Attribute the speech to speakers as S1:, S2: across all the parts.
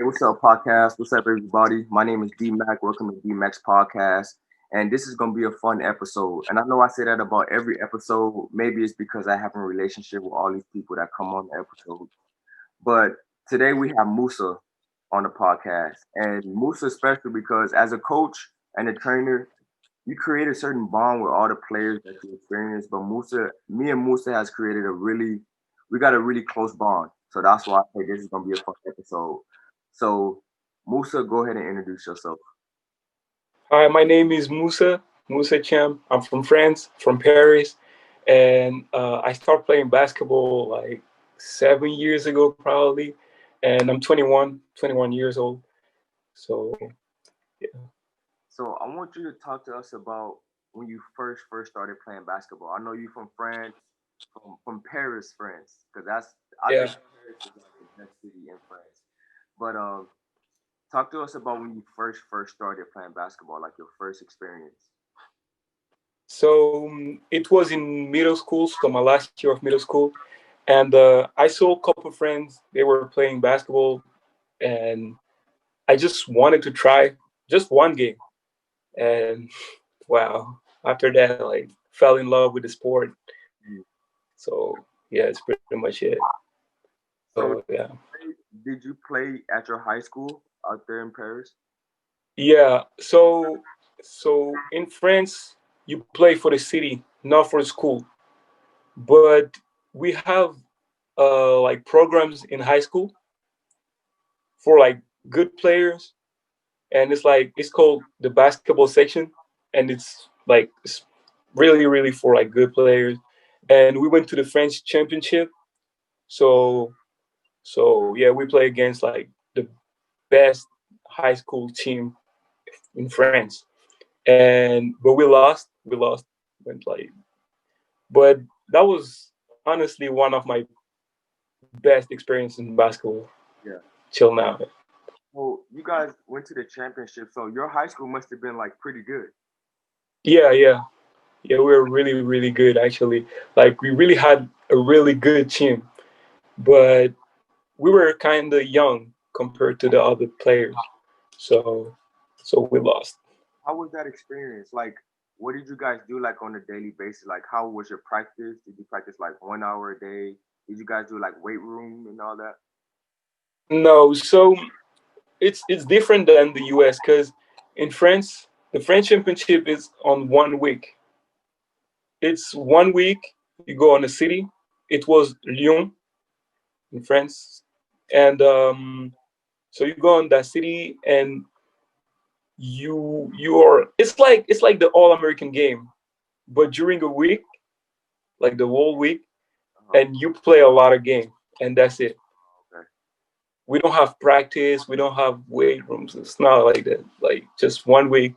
S1: Hey, what's up, podcast? What's up, everybody? My name is Dmack. Welcome to Dmack's podcast. And this is going to be a fun episode. And I know I say that about every episode. Maybe it's because I have a relationship with all these people that come on the episode. But today we have Moussa on the podcast. And Moussa is special because as a coach and a trainer, you create a certain bond with all the players that you experience. But me and Moussa has created we got a really close bond. So that's why I think this is going to be a fun episode. So, Musa, go ahead and introduce yourself.
S2: Hi, my name is Moussa Thiam. I'm from France, from Paris, and I started playing basketball like 7 years ago, probably. And I'm 21 years old. So yeah,
S1: So, I want you to talk to us about when you first started playing basketball. I know you from France, from Paris, France, because I
S2: yeah.
S1: think Paris is like the best city in France. But talk to us about when you first started playing basketball, like your first experience.
S2: So it was in middle school, so my last year of middle school, and I saw a couple of friends. They were playing basketball, and I just wanted to try just one game, and wow! After that, like fell in love with the sport.
S1: Mhm.
S2: So yeah, it's pretty much it.
S1: So,
S2: So yeah,
S1: did you play at your high school out there in Paris?
S2: yeah. So in France, you play for the city, not for the school. But we have like programs in high school for like good players, and it's called the basketball section, and it's really for like good players. And we went to the French championship, so so yeah, we play against like the best high school team in France, and but we lost, went like, but that was honestly one of my best experiences in basketball
S1: Yeah.
S2: till now.
S1: Well, you guys went to the championship, so your high school must have been like pretty good.
S2: Yeah, we were really good actually. Like we really had a really good team, but we were kind of young compared to the other players, so so we lost.
S1: How was that experience? Like, what did you guys do like on a daily basis? Like, how was your practice? Did you practice like 1 hour a day? Did you guys do like weight room and all that?
S2: No, so it's different than the US because in France the French championship is on 1 week. It's 1 week. You go on a city. It was Lyon in France, and so you go on that city and you are it's like the all American game, but during a week, like the whole week,
S1: Uh-huh.
S2: and you play a lot of game, and that's it.
S1: Okay.
S2: We don't have practice. We don't have weight rooms. It's not like that. Like just 1 week,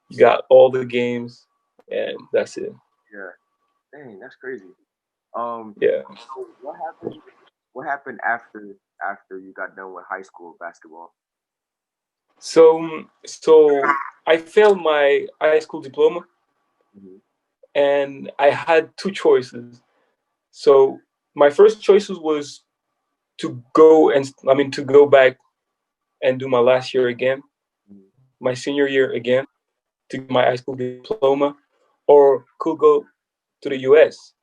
S2: you got all the games, and that's it.
S1: Yeah. Dang, that's crazy. Um,
S2: Yeah.
S1: so what happened? What happened after you got done with high school basketball?
S2: So I failed my high school diploma,
S1: Hmm.
S2: and I had two choices. So my first choices was to go and to go back and do my last year again, my senior year again, to get my high school diploma, or could go to the US.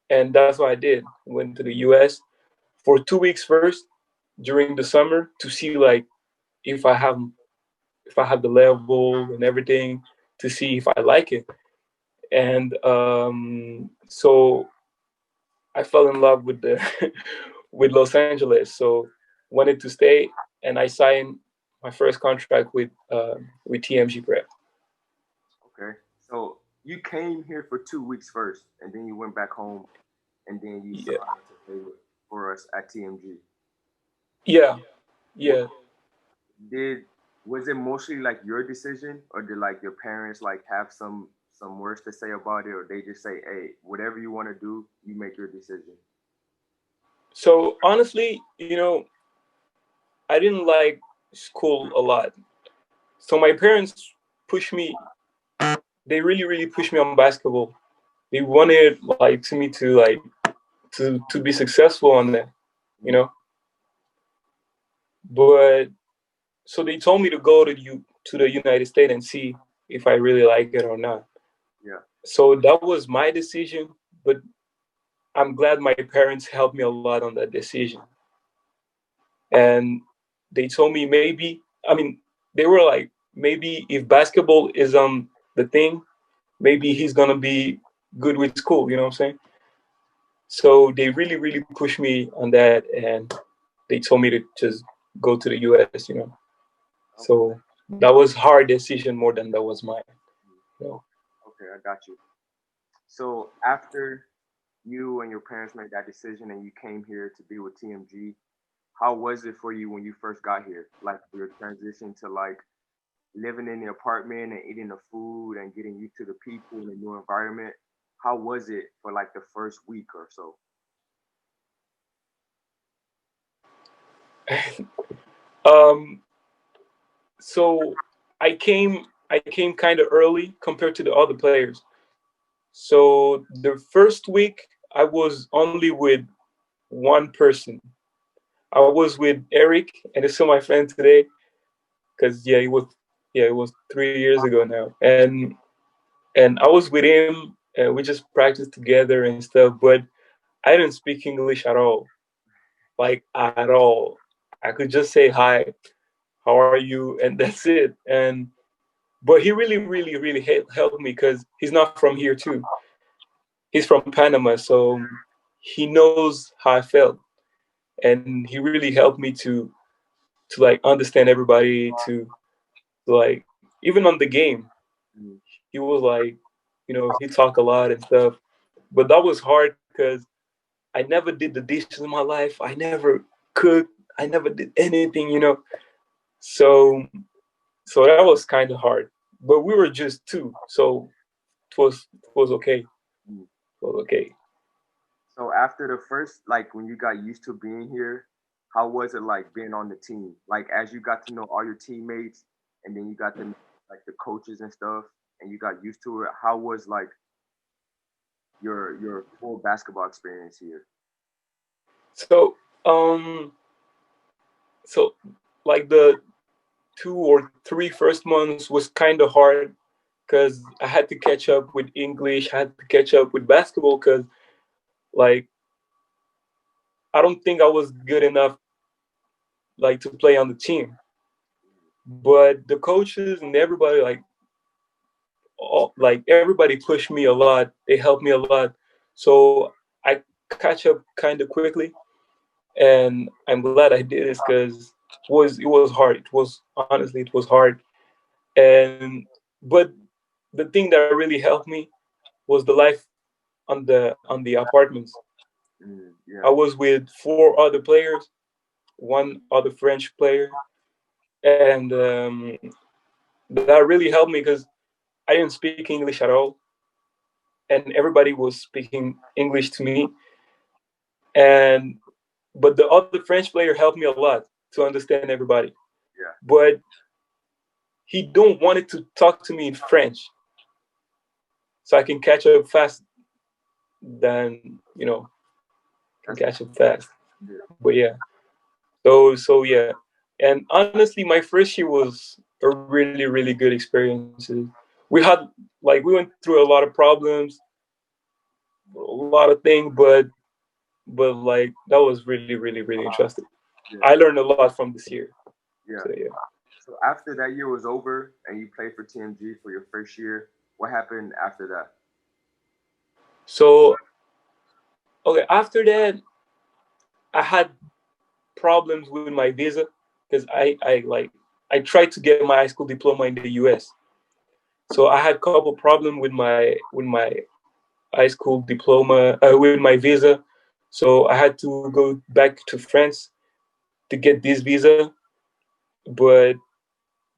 S2: And that's what I did. Went to the US for 2 weeks first during the summer to see like if I have if I have the level and everything, to see if I like it. And so I fell in love with the with Los Angeles. So wanted to stay, and I signed my first contract with TMG Prep.
S1: Okay. So you came here for 2 weeks first, and then you went back home, and then you
S2: Yeah,
S1: signed to play for us at TMG.
S2: yeah,
S1: What
S2: yeah.
S1: did was it mostly like your decision, or did like your parents like have some words to say about it, or they just say, "Hey, whatever you want to do, you make your decision."
S2: So honestly, I didn't like school a lot. So my parents pushed me. They really pushed me on basketball. They wanted like to me to like to be successful on that, you
S1: Mhm.
S2: know. But so they told me to go to the United States and see if I really like it or not.
S1: Yeah.
S2: So that was my decision, but I'm glad my parents helped me a lot on that decision. And they told me maybe, I mean, they were like, maybe if basketball is the thing, maybe he's gonna be good with school, you know what I'm saying? So they really, really pushed me on that, and they told me to just go to the US, you know.
S1: Okay.
S2: So that was hard decision more than that was mine, you know.
S1: Okay, I got you. So after you and your parents made that decision and you came here to be with TMG, how was it for you when you first got here? Like your transition to like living in the apartment and eating the food and getting used to the people in the new environment. How was it for like the first week or so?
S2: Um, so I came kind of early compared to the other players. So the first week I was only with one person. I was with Eric, and it's still my friend today, because it was 3 years ago now, and I was with him, and we just practiced together and stuff. But I didn't speak English at all, like at all. I could just say hi, how are you, and that's it. And but he really, really, really helped me because he's not from here too. He's from Panama, so he knows how I felt, and he really helped me to like understand everybody, to like even on the game,
S1: Mm,
S2: he was like, he talked a lot and stuff. But that was hard because I never did the dishes in my life. I never cooked. I never did anything. So so that was kind of hard. But we were just two, so it was okay. It
S1: mm.
S2: was okay.
S1: So after the first, like when you got used to being here, how was it like being on the team? Like as you got to know all your teammates and then you got to know like the coaches and stuff and you got used to it, how was like your full basketball experience here?
S2: So um so like the 2 or 3 first months was kind of hard because I had to catch up with English. I had to catch up with basketball because like I don't think I was good enough like to play on the team. But the coaches and everybody like everybody pushed me a lot. They helped me a lot. So I catch up kind of quickly, and I'm glad I did this because it was hard. It was honestly it was hard. And but the thing that really helped me was the life on the apartments.
S1: Mm,
S2: I
S1: yeah,
S2: was with 4 other players, one other French player, and that really helped me because I didn't speak English at all, and everybody was speaking English to me. And but the other French player helped me a lot to understand everybody.
S1: yeah,
S2: But he don't wanted to talk to me in French, so I can catch up fast. Than can
S1: that's
S2: catch up fast.
S1: yeah.
S2: But yeah, so yeah, and honestly, my first year was a really, really good experience. We went through a lot of problems, a lot of things, but like that was really, really, really interesting.
S1: Yeah,
S2: I learned a lot from this year.
S1: yeah.
S2: So yeah.
S1: So after that year was over and you played for TMG for your first year, what happened after that?
S2: So okay, after that, I had problems with my visa because I tried to get my high school diploma in the U.S. So I had a couple problems with my high school diploma with my visa. So I had to go back to France to get this visa, but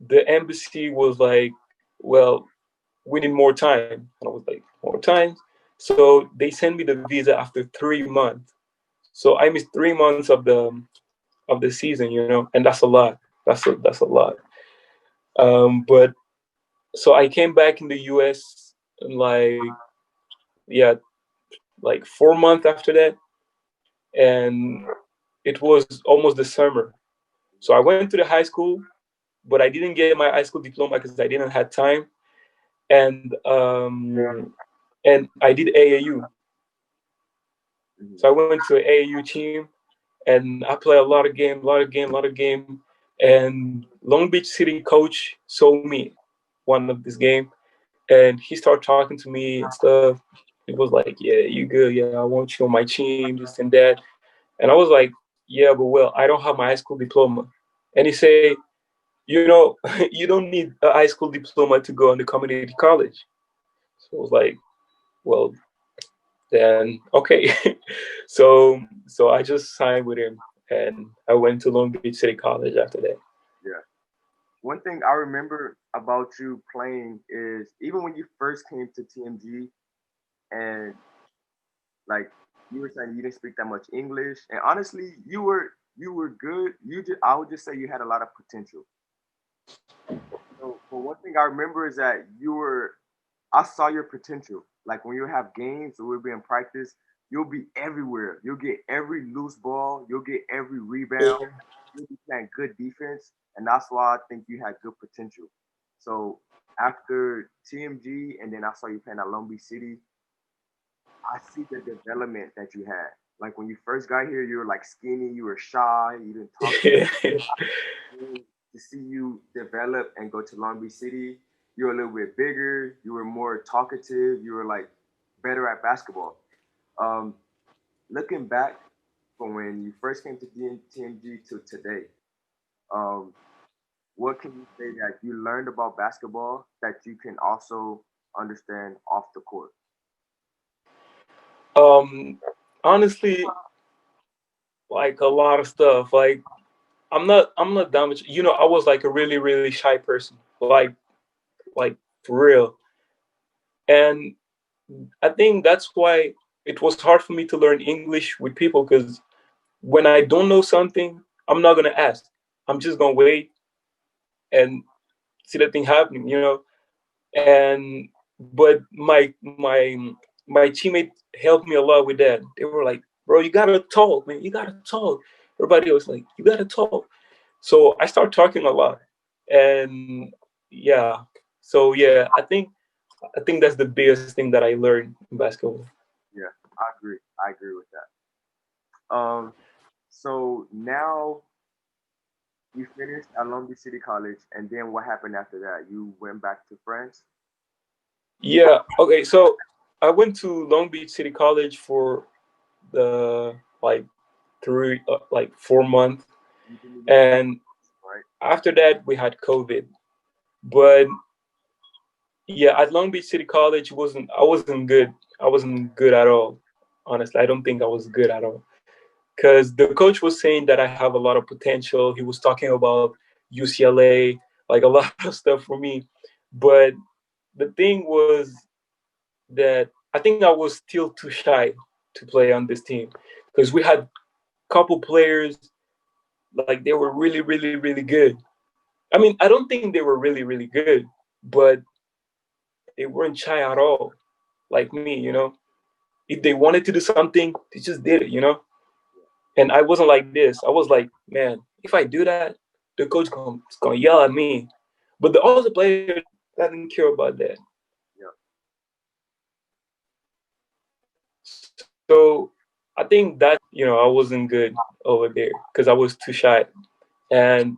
S2: the embassy was like, "Well, we need more time." And I was like, "More time?" So they sent me the visa after 3 months. So I missed 3 months of the season, and that's a lot. That's a lot. But so I came back in the U.S. and yeah, like 4 months after that, and it was almost the summer. So I went to the high school, but I didn't get my high school diploma because I didn't have time. And I did AAU. So I went to an AAU team, and I played a lot of game, a lot of game, a lot of game. And Long Beach City coach saw me one of this game, and he started talking to me and stuff. He was like, "Yeah, you good? Yeah, I want you on my team, this and that." And I was like, "Yeah, but well, I don't have my high school diploma." And he say, "You know, you don't need a high school diploma to go on the community college." So I was like, "Well, then okay." So I just signed with him, and I went to Long Beach City College after that.
S1: Yeah. One thing I remember about you playing is even when you first came to TMG and like you were saying you didn't speak that much English, and honestly, you were good. I would just say you had a lot of potential. So, but one thing I remember is that I saw your potential. Like when you have games or we'll be in practice, you'll be everywhere. You'll get every loose ball. You'll get every rebound.
S2: Yeah.
S1: You'll be playing good defense, and that's why I think you had good potential. So after TMG, and then I saw you playing at Long Beach City, I see the development that you had. Like when you first got here, you were like skinny, you were shy, you didn't talk. To see you develop and go to Long Beach City, you were a little bit bigger, you were more talkative, you were like better at basketball. Um, Looking back from when you first came to TMG to today, um, what can you say that you learned about basketball that you can also understand off the court?
S2: um, Honestly, like a lot of stuff. Like I'm not that much. You know, I was like a really really shy person. Like for real. And I think that's why it was hard for me to learn English with people because when I don't know something, I'm not gonna ask. I'm just gonna wait and see the thing happening, you know. And but my teammate helped me a lot with that. They were like, "Bro, you gotta talk, man. You gotta talk." Everybody was like, "You gotta talk." So I started talking a lot, and yeah. So yeah, I think that's the biggest thing that I learned in basketball.
S1: Yeah, I agree. I agree with that. So now you finished at Long Beach City College, and then what happened after that? You went back to France.
S2: Yeah. Okay. So I went to Long Beach City College for the like 4 months,
S1: You didn't even
S2: and
S1: right.
S2: after that we had COVID. But yeah, at Long Beach City College wasn't I wasn't good. I wasn't good at all. Honestly, I don't think I was good at all. Because the coach was saying that I have a lot of potential. He was talking about UCLA, like a lot of stuff for me. But the thing was that I think I was still too shy to play on this team because we had a couple players like they were really, really, really good. I mean, I don't think they were really, really good, but they weren't shy at all, like me, you know. If they wanted to do something, they just did it, you know. And I wasn't like this. I was like, man, if I do that, the coach is gonna yell at me. But the other players I didn't care about that.
S1: Yeah,
S2: So I think that I wasn't good over there because I was too shy, and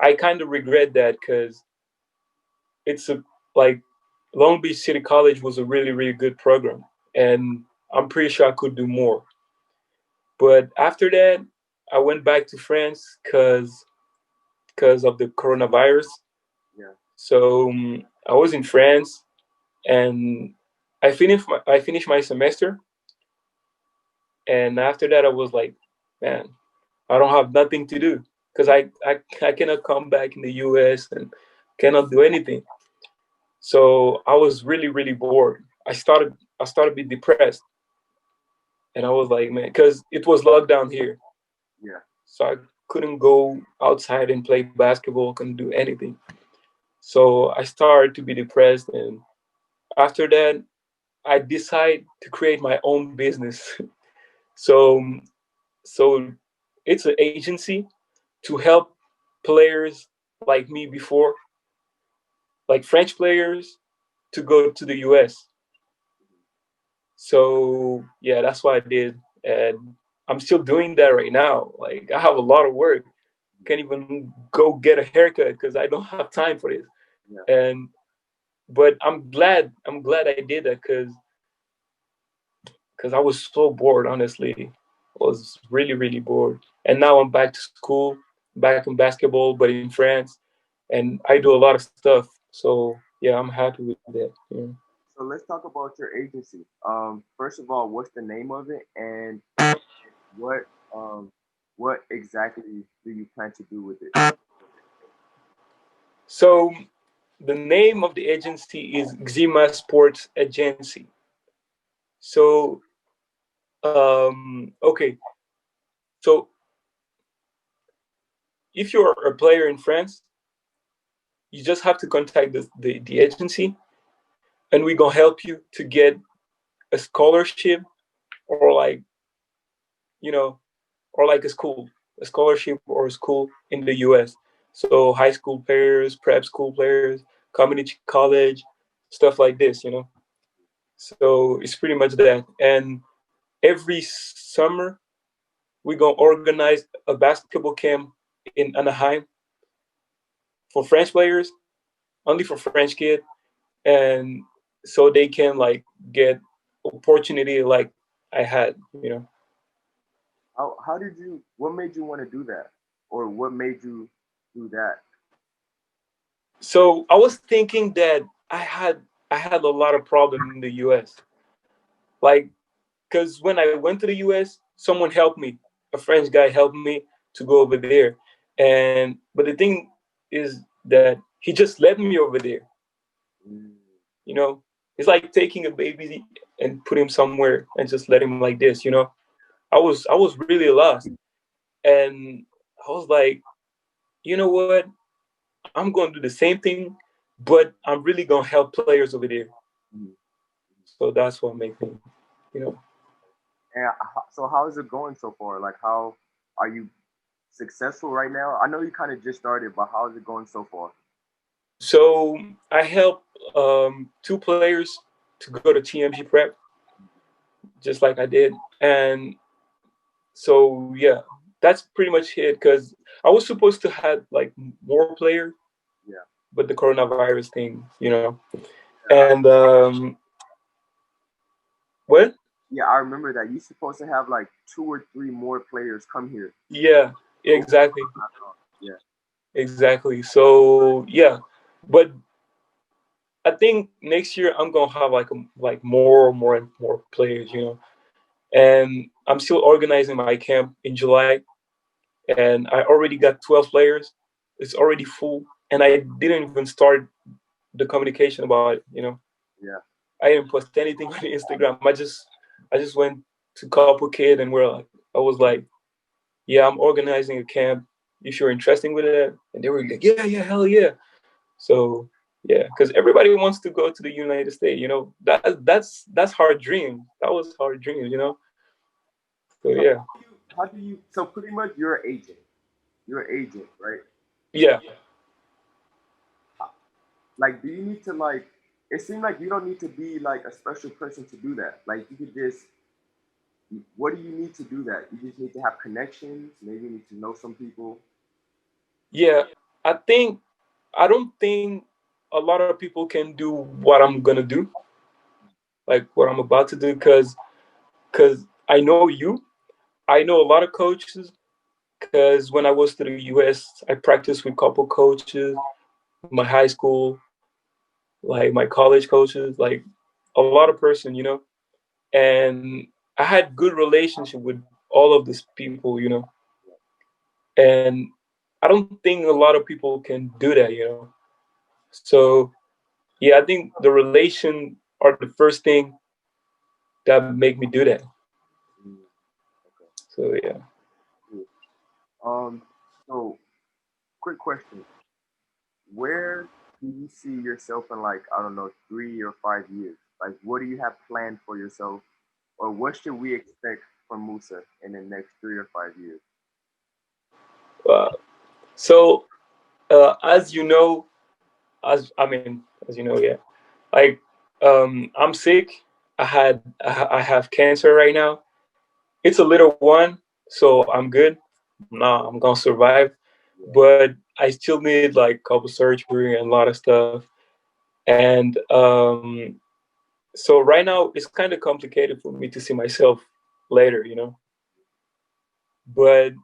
S2: I kind of regret that because it's a like Long Beach City College was a really really good program, and I'm pretty sure I could do more. But after that, I went back to France because of the coronavirus.
S1: yeah,
S2: So I was in France, and I finished my semester, and after that I was like, man, I don't have nothing to do because I cannot come back in the US and cannot do anything. So I was really really bored. I started to be depressed, and I was like, man, because it was lockdown here,
S1: yeah,
S2: so I couldn't go outside and play basketball, couldn't do anything. So I started to be depressed, and after that I decided to create my own business. So so it's an agency to help. players like me before, like French players, to go to the US. So yeah, that's what I did, and I'm still doing that right now. Like I have a lot of work. Can't even go get a haircut because I don't have time for this.
S1: Yeah.
S2: And but I'm glad. I'm glad I did that because I was so bored. Honestly, I was really bored. And now I'm back to school, back in basketball, but in France, and I do a lot of stuff. So yeah, I'm happy with that. Yeah.
S1: So let's talk about your agency. First of all, what's the name of it, and what um what exactly do you plan to do with it?
S2: So the name of the agency is Xima Sports Agency. So okay, so if you're a player in France, you just have to contact the agency, and we're gonna help you to get a scholarship, or like, you know, or like a scholarship or a school in the US. So high school players, prep school players, community college, stuff like this. So it's pretty much that. And every summer we're gonna organize a basketball camp in Anaheim for French players, only for French kids, and so they can like get opportunity like I had.
S1: How did you? What made you want to do that, or what made you do that?
S2: So I was thinking that I had a lot of problem in the US. Like, because when I went to the US, someone helped me. A French guy helped me to go over there. But the thing is that he just led me over there.
S1: Mm,
S2: You know, it's like taking a baby and put him somewhere and just let him like this. I was really lost. And I was like, you know what? I'm gonna do the same thing, but I'm really gonna help players over there.
S1: mm.
S2: So that's what made me.
S1: And so, how is it going so far? Like, how are you successful right now? I know you kind of just started, but how is it going so far?
S2: So I helped two players to go to TMG prep, just like I did. And so yeah, that's pretty much it. Because I was supposed to have like more players,
S1: Yeah,
S2: but the coronavirus thing.
S1: yeah,
S2: And what?
S1: yeah. I remember that you're supposed to have like 2 or 3 more players come here.
S2: Yeah,
S1: Oh,
S2: exactly,
S1: yeah,
S2: exactly. So yeah, but I think next year I'm gonna have like more and more players. And I'm still organizing my camp in July, and I already got 12 players. It's already full, and I didn't even start the communication about it.
S1: yeah.
S2: I didn't post anything on Instagram. I just went to couple kid, and I was like, yeah, I'm organizing a camp. If you're interested with it, and they were like, yeah, hell yeah. So yeah, because everybody wants to go to the United States. That's hard dream. That was hard dream. So
S1: So
S2: yeah,
S1: how do you? So pretty much, you're an agent. You're an agent, right?
S2: yeah.
S1: Like, do you need to like? It seems like you don't need to be like a special person to do that. Like, you could just. What do you need to do that? You just need to have connections. Maybe you need to know some people.
S2: Yeah, I don't think a lot of people can do what I'm gonna do, like what I'm about to do, because I know you. I know a lot of coaches because when I was to the US, I practiced with couple coaches, my high school, like my college coaches, like a lot of person. And I had good relationship with all of these people. And I don't think a lot of people can do that. So yeah, I think the relation are the first thing that make me do that.
S1: Mm, okay.
S2: So yeah.
S1: Cool. Um. So, quick question: where do you see yourself in, like, I don't know, 3 or 5 years? Like, what do you have planned for yourself, or what should we expect from Musa in the next 3 or 5 years?
S2: Uh, so As you know, as you know, yeah. Like, I'm sick. I have cancer right now. It's a little one, so I'm good. Nah, I'm gonna survive. But I still need like couple surgery and a lot of stuff. And so right now it's kind of complicated for me to see myself later, you know. But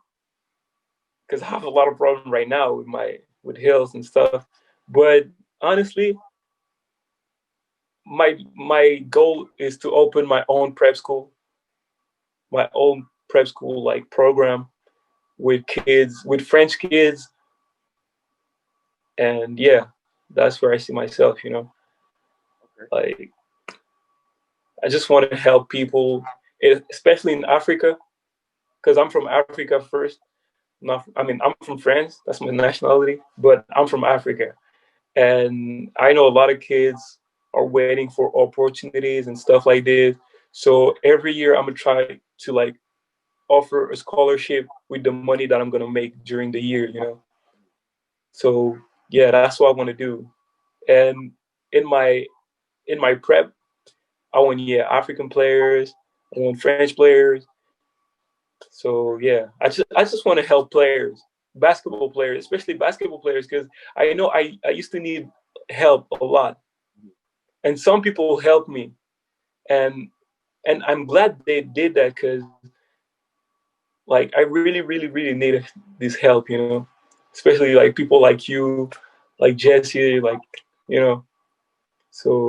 S2: because I have a lot of problem right now with my with health and stuff. But honestly, my goal is to open my own prep school, my own prep school like program with kids, with French kids, and yeah, that's where I see myself. You know,
S1: Okay.
S2: like I just want to help people, especially in Africa, because I'm from Africa first. Not, I mean, I'm from France. That's my nationality, but I'm from Africa, and I know a lot of kids are waiting for opportunities and stuff like this. So every year, I'm gonna try to like offer a scholarship with the money that I'm gonna make during the year. You know, so yeah, that's what I want to do. And in my in my prep, I want, yeah, African players, I want French players. So yeah, I just want to help players, basketball players, especially basketball players, because I know I used to need help a lot, and some people helped me, and I'm glad they did that because like I really really really needed this help, you know, especially like people like you, like Jesse, like, you know. So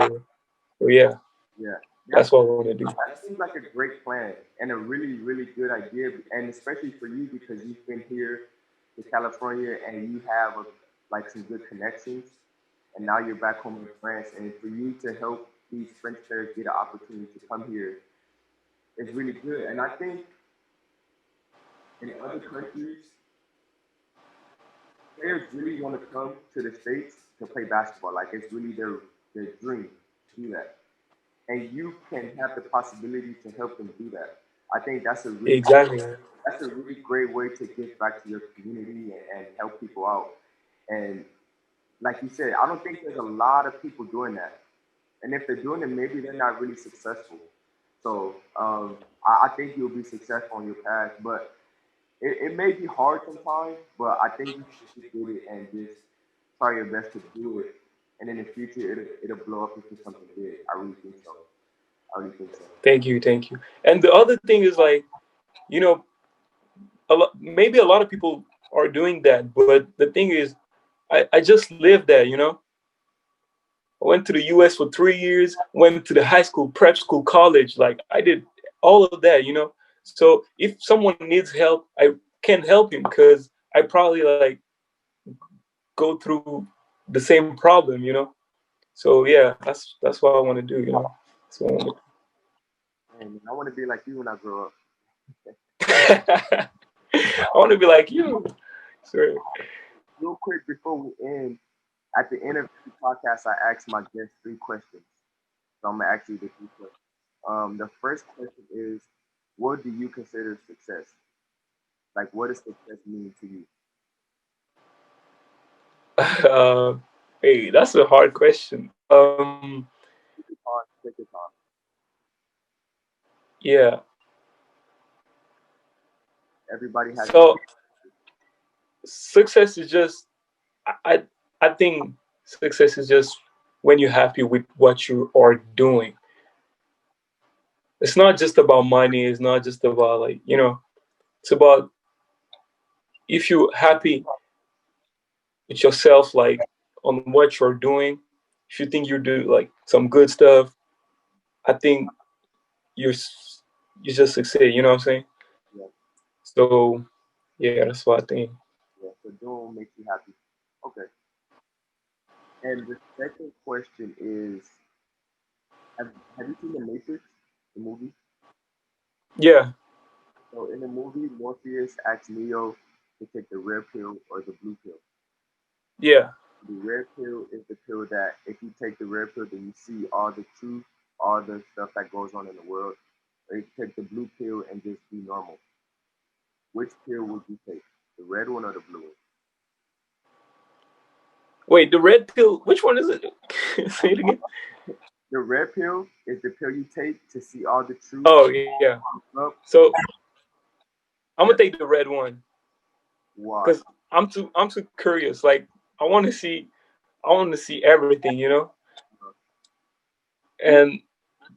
S2: yeah,
S1: Yeah. That
S2: that's what I want to do.
S1: that seems like a great plan and a really, really good idea, and especially for you because you've been here to California and you have like some good connections, and now you're back home in France, and for you to help these French players get an opportunity to come here is really good. And I think in other countries, players really want to come to the States to play basketball. Like it's really their dream to do that. And you can have the possibility to help them do that. I think
S2: Exactly.
S1: that's a really great way to give back to your community and help people out. And like you said, I don't think there's a lot of people doing that. And if they're doing it, maybe they're not really successful. So I think you'll be successful on your path, but it may be hard sometimes. But I think you should stick with it and just try your best to do it. And in the future, it'll blow up into something big. I really think so. I really think so.
S2: Thank you, thank you. And the other thing is like, you know, maybe a lot of people are doing that, but the thing is, I just lived there, you know. I went to the US for 3 years, went to the high school, prep school, college. Like I did all of that, you know. So if someone needs help, I can help him because I probably like go through the same problem, you know. So yeah, that's what I want to do, you know. That's what I want
S1: And I want to be like you when I grow up.
S2: to I want to be like you. Sorry.
S1: Real quick before we end, at the end of the podcast, I asked my guests three questions. So I'm gonna ask you the three questions. The first question is, what do you consider success? Like, what does success mean to you?
S2: Uh, hey, that's a hard question.
S1: Take your time. Take your time.
S2: Yeah.
S1: Everybody has a
S2: So success is just, I I think success is just when you're happy with what you are doing. It's not just about money. It's not just about like, you know. It's about if you're happy with yourself, like on what you're doing. If you think you do like some good stuff, I think you're you just succeed. You know what I'm saying?
S1: yeah,
S2: So yeah, that's what I think.
S1: yeah. So doing what makes you happy. Okay. And the second question is, have you seen the Matrix, the movie?
S2: Yeah,
S1: So in the movie, Morpheus asks Neo to take the red pill or the blue pill.
S2: yeah.
S1: The red pill is the pill that if you take the red pill, then you see all the truth, all the stuff that goes on in the world. Or you take the blue pill and just be normal. Which pill would you take? The red one or the blue one?
S2: Wait, the red pill. Which one is it? Say it again.
S1: The red pill is the pill you take to see all the truth
S2: Oh yeah.
S1: up.
S2: So I'm
S1: Yeah.
S2: gonna take the red one
S1: Why?
S2: because I'm too curious. Like I want to see everything, and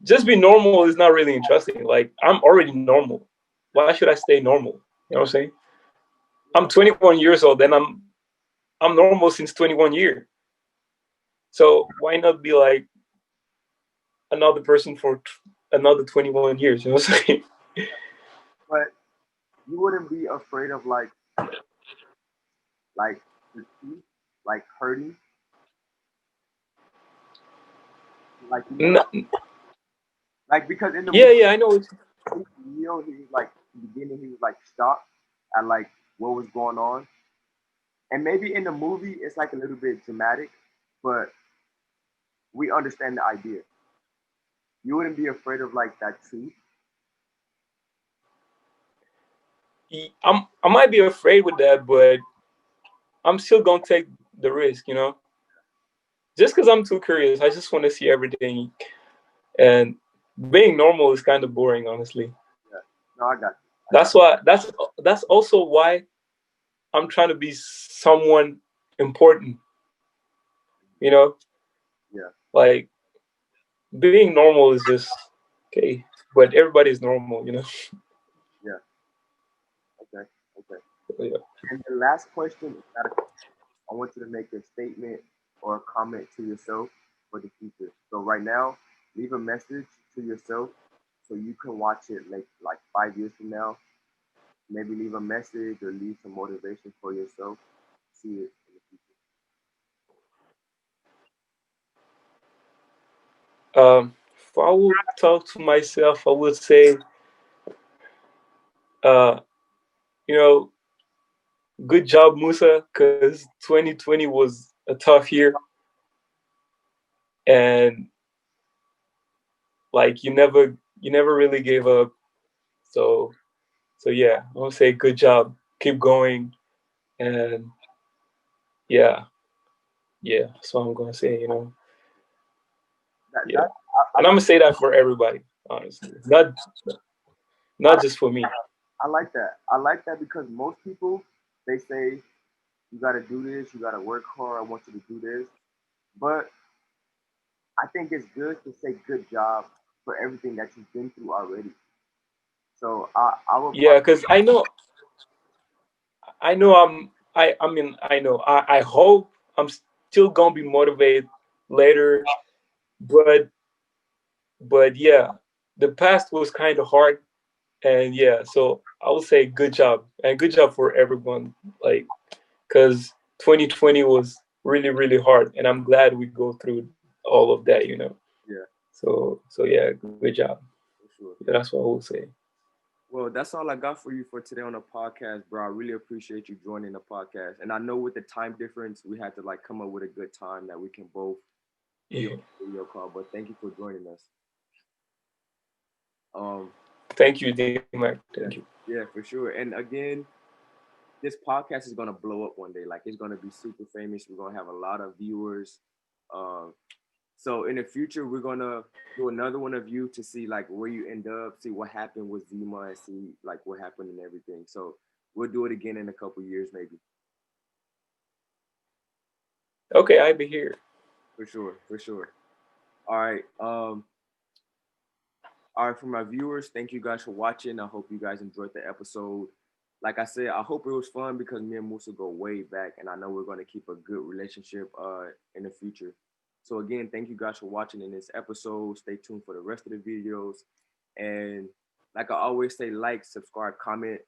S2: just be normal is not really interesting. Like I'm already normal. Why should I stay normal? You know what I'm saying? I'm
S1: Yeah.
S2: 21 years old, and I'm normal since 21 years. So why not be like another person for another 21 years? You know what I'm saying?
S1: But you wouldn't be afraid of like the truth, like hurting, like
S2: N-
S1: like because in the movie,
S2: yeah, yeah, I know.
S1: He was like in the beginning, he was like shocked at like what was going on, and maybe in the movie it's like a little bit dramatic, but we understand the idea. You wouldn't be afraid of like that truth.
S2: I might be afraid with that, but I'm still gonna take the risk. Just because I'm too curious. I just want to see everything, and being normal is kind of boring, honestly.
S1: Yeah. No, I got you. I got
S2: That's why. That's also why I'm trying to be someone important. You know,
S1: you. Yeah.
S2: like being normal is just okay, but everybody's normal.
S1: Yeah. Okay. Okay.
S2: Yeah.
S1: And the last question is that I want you to make a statement or a comment to yourself for the future. So right now, leave a message to yourself so you can watch it like 5 years from now. Maybe leave a message or leave some motivation for yourself. See it in the future.
S2: If I would talk to myself, I would say, uh, you know, good job, Musa, because 2020 was a tough year, and like you never really gave up. So so yeah, I would say good job, keep going, and yeah, yeah. That's what I'm gonna say.
S1: That
S2: Yeah,
S1: that I
S2: and I'm
S1: like
S2: gonna say that for everybody, honestly, not just for me.
S1: I like that. I like that because most people they say you got to do this, you got to work hard. I want you to do this, but I think it's good to say good job for everything that you've been through already. So I will
S2: Yeah, because I know I mean I know I hope I'm still gonna be motivated later, but yeah, the past was kind of hard, and yeah, so I would say good job, and good job for everyone, like, because 2020 was really really hard, and I'm glad we go through all of that.
S1: yeah,
S2: So yeah, good job.
S1: for sure.
S2: Yeah, that's what I would say.
S1: Well, that's all I got for you for today on the podcast, bro. I really appreciate you joining the podcast. And I know with the time difference, we had to like come up with a good time that we can both be on
S2: Yeah.
S1: the video call. But thank you for joining us. Um,
S2: Thank you, Dmack. Thank you.
S1: yeah, yeah, for sure. And again, this podcast is gonna blow up one day. Like it's gonna be super famous. We're gonna have a lot of viewers. Um, so in the future, we're gonna do another one of you to see like where you end up, see what happened with Zima, and see like what happened and everything. So we'll do it again in a couple years, maybe.
S2: Okay, I'll be here.
S1: For sure, for sure. All right. All right, for my viewers, thank you guys for watching. I hope you guys enjoyed the episode. Like I said, I hope it was fun because me and Musa go way back, and I know we're going to keep a good relationship in the future. So again, thank you guys for watching in this episode. Stay tuned for the rest of the videos, and like I always say, like, subscribe, comment.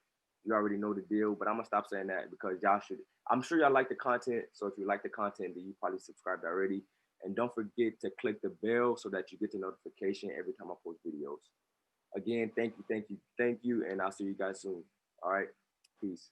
S1: You already know the deal, but I'm gonna stop saying that because y'all should. I'm sure y'all like the content, so if you like the content, then you probably subscribed already. And don't forget to click the bell so that you get the notification every time I post videos. Again, thank you, thank you, thank you, and I'll see you guys soon. All right, peace.